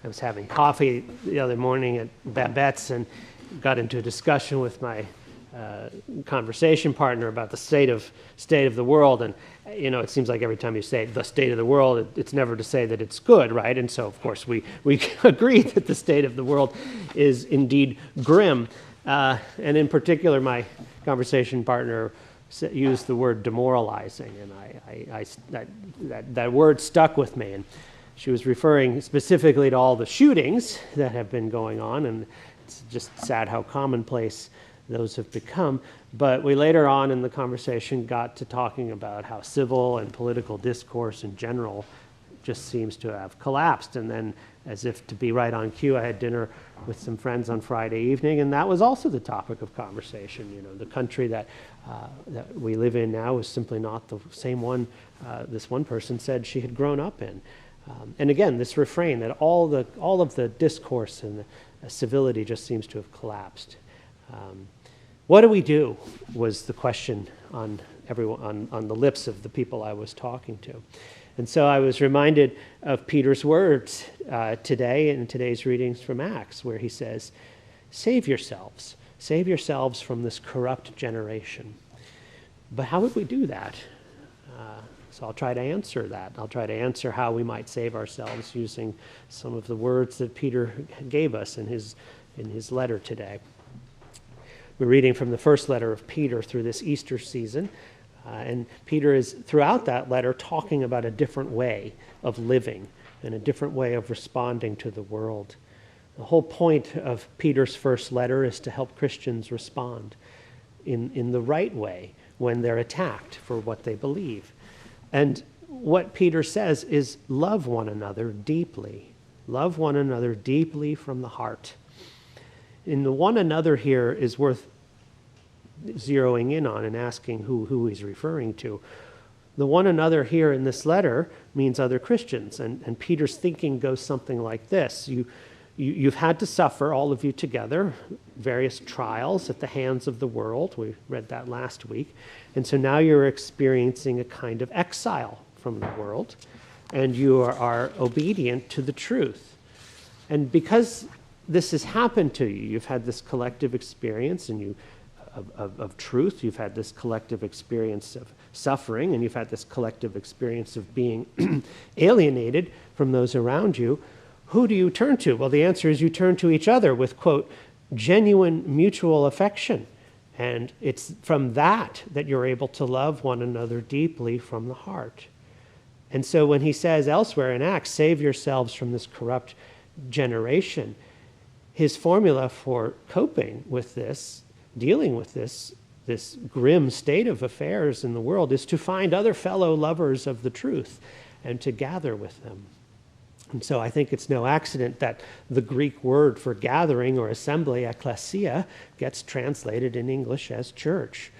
I was having coffee the other morning at Babette's and got into a discussion with my conversation partner about the state of the world. And it seems like every time you say the state of the world, it's never to say that it's good, right? And so, of course, we agree that the state of the world is indeed grim. And in particular, my conversation partner used the word demoralizing, and that word stuck with me. And she was referring specifically to all the shootings that have been going on, and it's just sad how commonplace those have become. But we later on in the conversation got to talking about how civil and political discourse in general just seems to have collapsed. And then, as if to be right on cue, I had dinner with some friends on Friday evening, and that was also the topic of conversation. The country that we live in now is simply not the same one this one person said she had grown up in. And again, this refrain that all of the discourse and the civility just seems to have collapsed. What do we do was the question on the lips of the people I was talking to. And so I was reminded of Peter's words today in today's readings from Acts, where he says, save yourselves from this corrupt generation. But how would we do that? So I'll try to answer that. I'll try to answer how we might save ourselves using some of the words that Peter gave us in his letter today. We're reading from the first letter of Peter through this Easter season. And Peter is, throughout that letter, talking about a different way of living and a different way of responding to the world. The whole point of Peter's first letter is to help Christians respond in the right way when they're attacked for what they believe. And what Peter says is love one another deeply. Love one another deeply from the heart. And the one another here is worth zeroing in on and asking who he's referring to. The one another here in this letter means other Christians, and Peter's thinking goes something like this. You've had to suffer, all of you together, various trials at the hands of the world. We read that last week. And so now you're experiencing a kind of exile from the world, and you are obedient to the truth. And because this has happened to you, you've had this collective experience of truth, you've had this collective experience of suffering, and you've had this collective experience of being alienated from those around you. Who do you turn to? Well, the answer is you turn to each other with, quote, genuine mutual affection. And it's from that you're able to love one another deeply from the heart. And so when he says elsewhere in Acts, save yourselves from this corrupt generation, his formula for coping with this, dealing with this grim state of affairs in the world, is to find other fellow lovers of the truth and to gather with them. And so I think it's no accident that the Greek word for gathering or assembly, ekklesia, gets translated in English as church.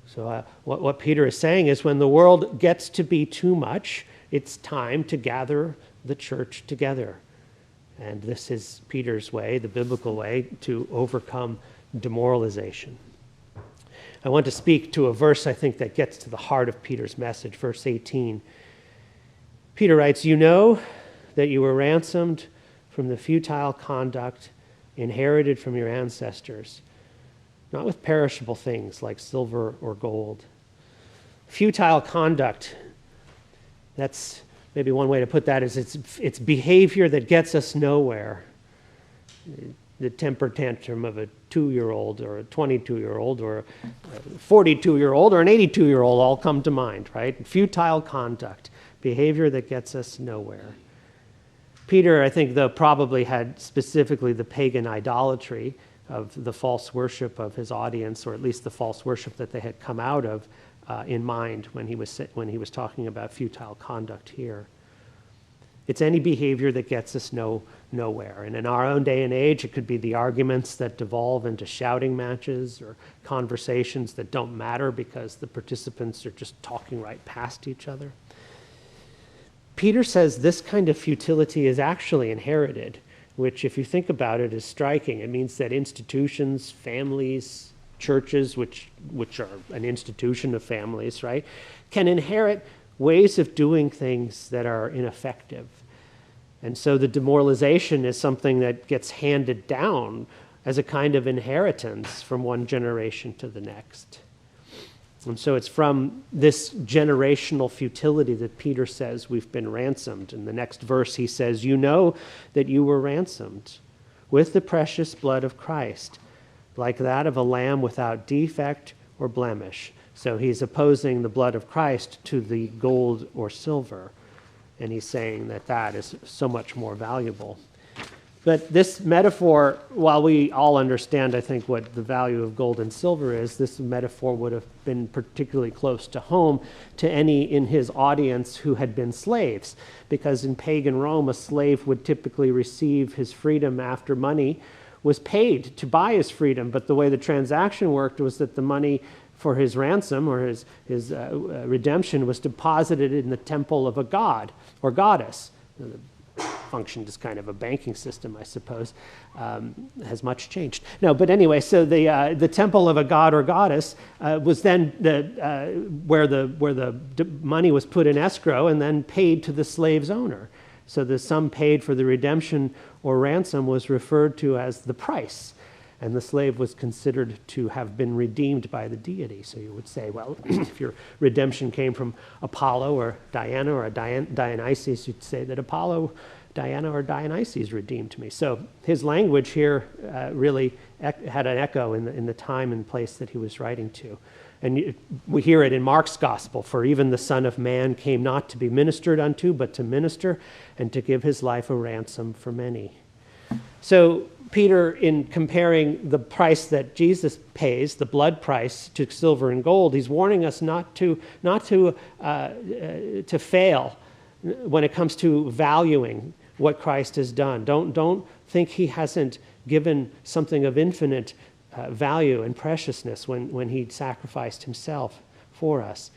So what Peter is saying is when the world gets to be too much, it's time to gather the church together. And this is Peter's way, the biblical way, to overcome demoralization. I want to speak to a verse I think that gets to the heart of Peter's message, verse 18. Peter writes, you know that you were ransomed from the futile conduct inherited from your ancestors, not with perishable things like silver or gold. Futile conduct, that's maybe one way to put that is it's behavior that gets us nowhere. The temper tantrum of a 2-year-old or a 22-year-old or a 42-year-old or an 82-year-old all come to mind, right? Futile conduct, behavior that gets us nowhere. Peter, I think, though, probably had specifically the pagan idolatry of the false worship of his audience, or at least the false worship that they had come out of, in mind when he was talking about futile conduct here. It's any behavior that gets us nowhere. And in our own day and age, it could be the arguments that devolve into shouting matches or conversations that don't matter because the participants are just talking right past each other. Peter says this kind of futility is actually inherited, which, if you think about it, is striking. It means that institutions, families, churches, which are an institution of families, right, can inherit ways of doing things that are ineffective. And so the demoralization is something that gets handed down as a kind of inheritance from one generation to the next. And so it's from this generational futility that Peter says we've been ransomed. In the next verse he says, "You know that you were ransomed with the precious blood of Christ, like that of a lamb without defect or blemish." So he's opposing the blood of Christ to the gold or silver. And he's saying that that is so much more valuable. But this metaphor, while we all understand, I think, what the value of gold and silver is, this metaphor would have been particularly close to home to any in his audience who had been slaves. Because in pagan Rome, a slave would typically receive his freedom after money was paid to buy his freedom. But the way the transaction worked was that the money for his ransom or his redemption was deposited in the temple of a god or goddess. Functioned as kind of a banking system, I suppose. Has much changed. No, but anyway, so the temple of a god or goddess was then where the money was put in escrow and then paid to the slave's owner. So the sum paid for the redemption or ransom was referred to as the price, and the slave was considered to have been redeemed by the deity. So you would say, well, if your redemption came from Apollo or Diana or Dionysus, you'd say that Apollo, Diana, or Dionysus redeemed me. So his language here really had an echo in the time and place that he was writing to. And we hear it in Mark's gospel, "For even the Son of Man came not to be ministered unto, but to minister and to give his life a ransom for many." So Peter, in comparing the price that Jesus pays, the blood price, to silver and gold, he's warning us not to fail when it comes to valuing what Christ has done. Don't think he hasn't given something of infinite value and preciousness when he sacrificed himself for us.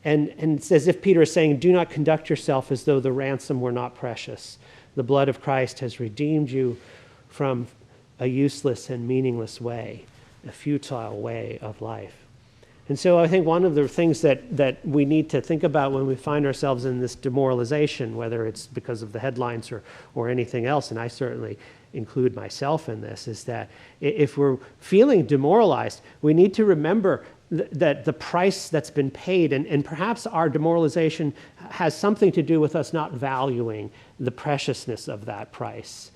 And it's as if Peter is saying, do not conduct yourself as though the ransom were not precious. The blood of Christ has redeemed you from a useless and meaningless way, a futile way of life. And so I think one of the things that we need to think about when we find ourselves in this demoralization, whether it's because of the headlines or anything else, and I certainly include myself in this, is that if we're feeling demoralized, we need to remember that the price that's been paid, and perhaps our demoralization has something to do with us not valuing the preciousness of that price,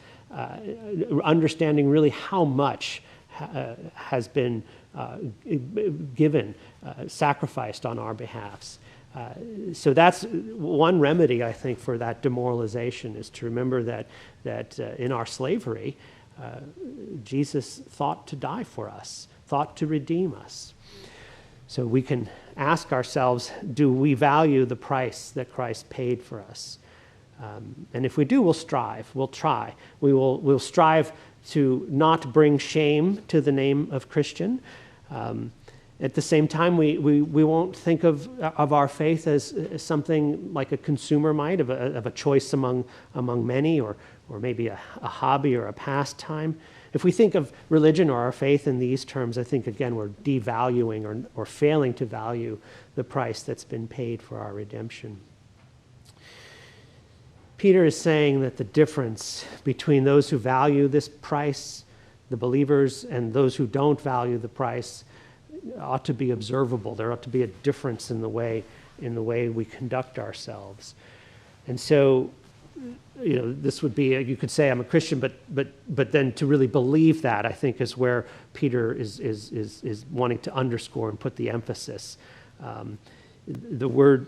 understanding really how much has been given, sacrificed on our behalves. So that's one remedy, I think, for that demoralization, is to remember that in our slavery, Jesus thought to die for us, thought to redeem us. So we can ask ourselves, do we value the price that Christ paid for us? And if we do, we'll strive, we'll try. We'll strive to not bring shame to the name of Christian. At the same time, we won't think of our faith as something like a consumer might, of a choice among many, or maybe a hobby or a pastime. If we think of religion or our faith in these terms, I think, again, we're devaluing or failing to value the price that's been paid for our redemption. Peter is saying that the difference between those who value this price, the believers, and those who don't value the price ought to be observable. There ought to be a difference in the way we conduct ourselves. And so, this would be, you could say I'm a Christian, but then to really believe that, I think, is where Peter is wanting to underscore and put the emphasis. The word,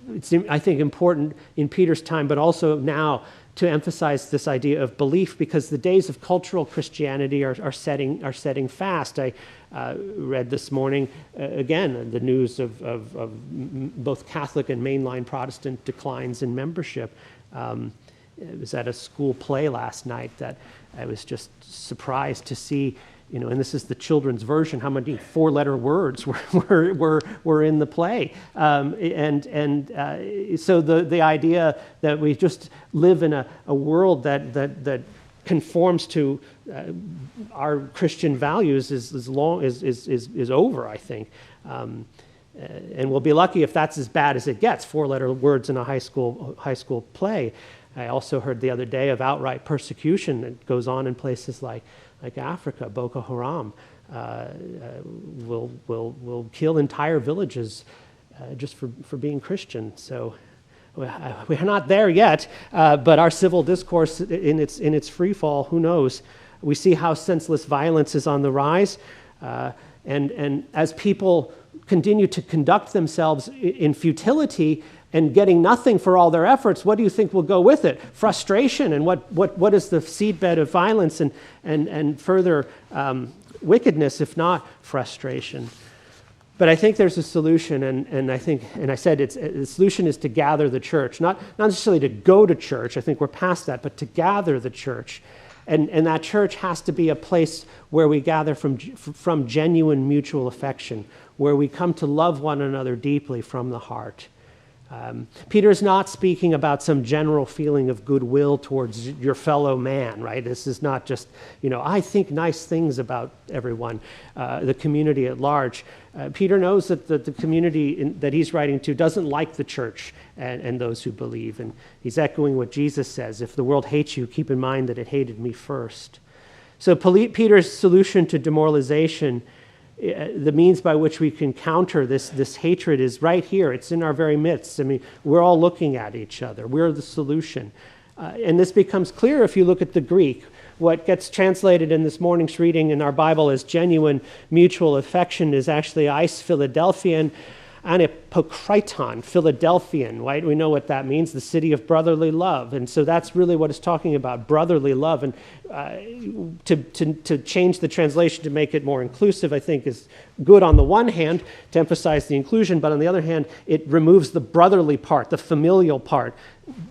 it's, I think, important in Peter's time, but also now, to emphasize this idea of belief, because the days of cultural Christianity are setting fast. I read this morning, again, the news of both Catholic and mainline Protestant declines in membership. It was at a school play last night that I was just surprised to see, and this is the children's version, how many four-letter words were in the play. So the idea that we just live in a world that conforms to our Christian values is over, I think. And we'll be lucky if that's as bad as it gets, four-letter words in a high school play. I also heard the other day of outright persecution that goes on in places like Africa. Boko Haram will kill entire villages just for being Christian. So we're not there yet, but our civil discourse in its free fall, who knows? We see how senseless violence is on the rise, and as people continue to conduct themselves in futility and getting nothing for all their efforts, what do you think will go with it? Frustration, and what is the seedbed of violence and further wickedness, if not frustration? But I think there's a solution, and I said the solution is to gather the church, not necessarily to go to church. I think we're past that, but to gather the church, and that church has to be a place where we gather from genuine mutual affection, where we come to love one another deeply from the heart. Peter's not speaking about some general feeling of goodwill towards your fellow man, right? This is not just, I think nice things about everyone, the community at large. Peter knows that the community that he's writing to doesn't like the church and those who believe. And he's echoing what Jesus says, if the world hates you, keep in mind that it hated me first. So Peter's solution to demoralization, the means by which we can counter this hatred, is right here. It's in our very midst. I mean, we're all looking at each other. We're the solution. And this becomes clear if you look at the Greek. What gets translated in this morning's reading in our Bible as genuine mutual affection is actually eis Philadelphian, anipokriton, Philadelphian, right? We know what that means, the city of brotherly love. And so that's really what it's talking about, brotherly love. And to change the translation to make it more inclusive, I think, is good on the one hand, to emphasize the inclusion, but on the other hand, it removes the brotherly part, the familial part.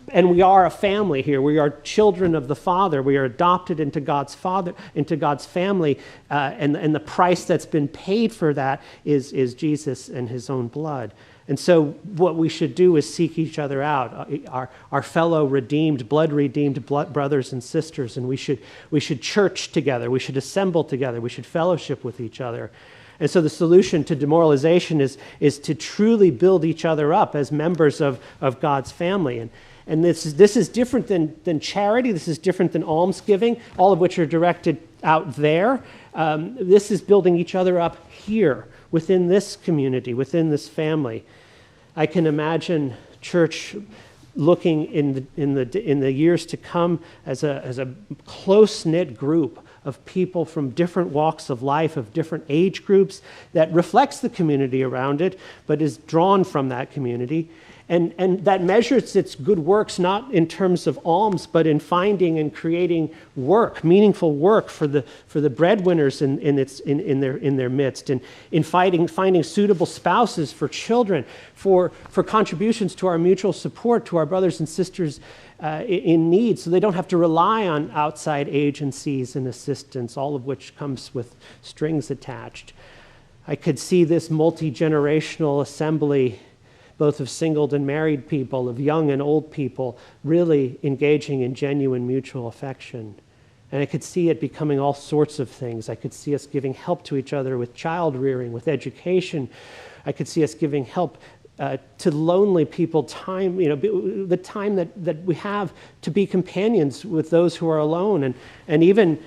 And we are a family here. We are children of the Father. We are adopted into God's family, and the price that's been paid for that is Jesus and his own blood. And so what we should do is seek each other out, our fellow blood-redeemed brothers and sisters, and we should church together. We should assemble together. We should fellowship with each other. And so the solution to demoralization is to truly build each other up as members of God's family. And this is different than charity. This is different than almsgiving, all of which are directed out there. This is building each other up here, within this community, within this family. I can imagine church looking in the years to come as a close-knit group of people from different walks of life, of different age groups, that reflects the community around it, but is drawn from that community. And that measures its good works not in terms of alms, but in finding and creating work, meaningful work for the breadwinners in their midst, and in finding suitable spouses for children, for contributions to our mutual support, to our brothers and sisters in need, so they don't have to rely on outside agencies and assistance, all of which comes with strings attached. I could see this multi-generational assembly, both of single and married people, of young and old people, really engaging in genuine mutual affection. And I could see it becoming all sorts of things. I could see us giving help to each other with child rearing, with education. I could see us giving help to lonely people, time, the time that we have to be companions with those who are alone, and even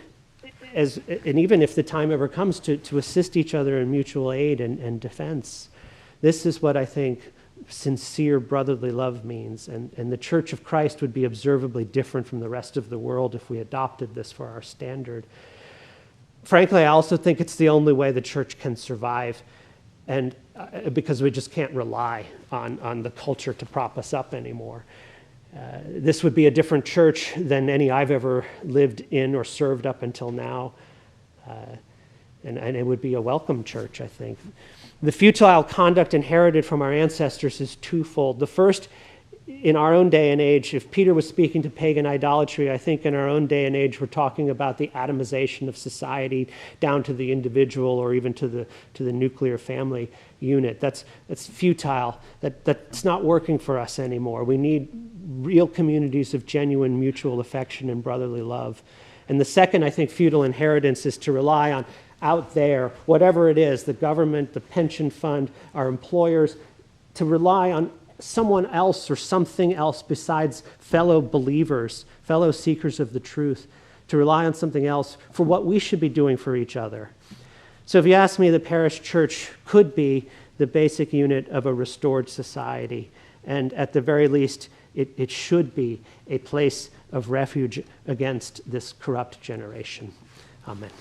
if the time ever comes to assist each other in mutual aid and defense. This is what I think sincere brotherly love means, and the Church of Christ would be observably different from the rest of the world if we adopted this for our standard. Frankly, I also think it's the only way the church can survive, and because we just can't rely on the culture to prop us up anymore. This would be a different church than any I've ever lived in or served up until now, and it would be a welcome church, I think. The futile conduct inherited from our ancestors is twofold. The first, in our own day and age, if Peter was speaking to pagan idolatry, I think in our own day and age we're talking about the atomization of society down to the individual, or even to the nuclear family unit. That's futile. That's not working for us anymore. We need real communities of genuine mutual affection and brotherly love. And the second, I think, futile inheritance is to rely on out there, whatever it is, the government, the pension fund, our employers, to rely on someone else or something else besides fellow believers, fellow seekers of the truth, to rely on something else for what we should be doing for each other. So if you ask me, the parish church could be the basic unit of a restored society, and at the very least, it should be a place of refuge against this corrupt generation. Amen.